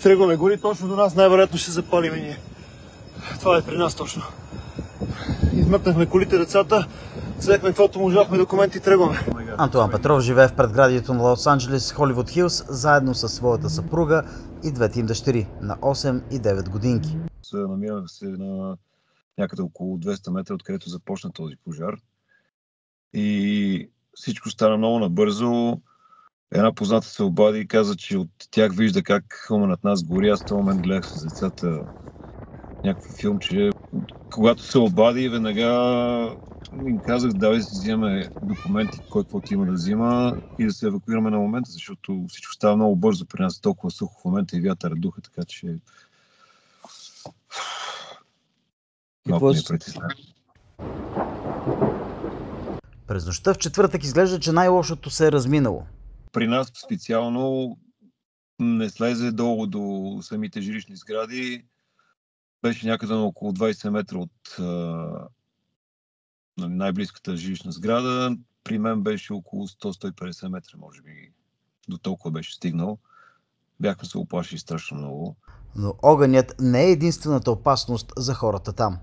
тръгваме гори, точно до нас най-вероятно ще запалим и ние. Това е при нас точно. Измъкнахме колите, децата, взехме каквото можахме, документи и тръгваме. Антуан Петров живее в предградието на Лос-Анджелес, Холивуд Хилс, заедно със своята съпруга и двете им дъщери на 8 и 9 годинки. Намираме се на някъде около 200 метра, откъдето започна този пожар. И всичко стана много набързо. Една позната се обади и каза, че от тях вижда как хълма над нас гори. Аз в този момент гледах с децата някакво филмче. Когато се обади, веднага им казах, давай си вземем документи, кой каквото има да взима и да се евакуираме на момента, защото всичко става много бързо при нас, толкова сухо в момента и вятъра духа, така че малко ми е притеснено. През нощта в четвъртък изглежда, че най-лошото се е разминало. При нас специално не слезе долу до самите жилищни сгради. Беше някъде на около 20 метра от най-близката жилищна сграда. При мен беше около 100-150 метра, може би. До толкова беше стигнал. Бяхме се оплашили страшно много. Но огънят не е единствената опасност за хората там.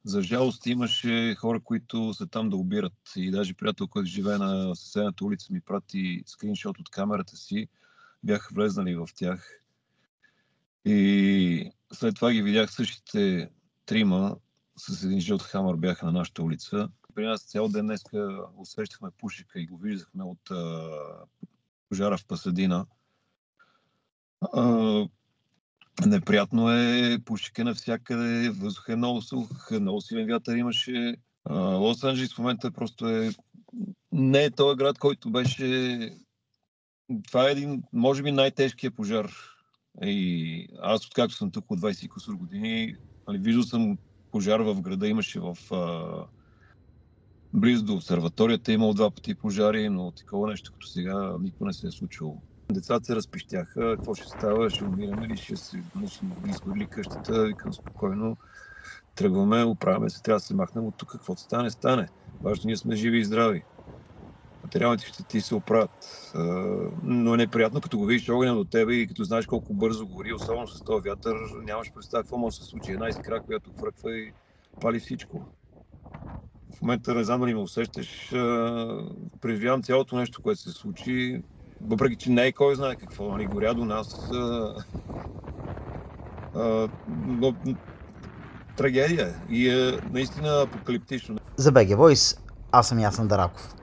За жалост имаше хора, които са там да обират. И даже приятел, който живее на съседната улица, ми прати скриншот от камерата си. Бяха влезнали в тях. И след това ги видях същите трима с един жълт хамър бяха на нашата улица. При нас цял ден днеска усещахме пушека и го виждахме от пожара в Пасадина. Неприятно е, пушека навсякъде, въздух е много сух, много силен вятър имаше. Лос-Анджелес в момента просто не е този град, който беше... Това е един, може би, най-тежкият пожар. И аз, откакто съм тук от 20 кусор години, виждал съм пожар в града, имаше близо до обсерваторията, имало 2 пъти пожари, но такова нещо като сега никога не се е случило. Децата се разпищяха, какво ще става, ще умираме ли, ще изгорили къщата, викам спокойно, тръгваме, оправяме се, трябва да се махнем от тук, каквото стане, стане. Важно, ние сме живи и здрави. Материалните щети се оправят. Но е неприятно, като го видиш огъня до тебе и като знаеш колко бързо гори, особено с този вятър, нямаш представа какво може да се случи. Една искра, която хвърква и пали всичко. В момента не знам дали ме усещаш. Преживявам цялото нещо, което се случи, въпреки че не е кой знае какво. Горя до нас. Но трагедия и е наистина апокалиптично. За BG Voice, аз съм Ясен Дараков.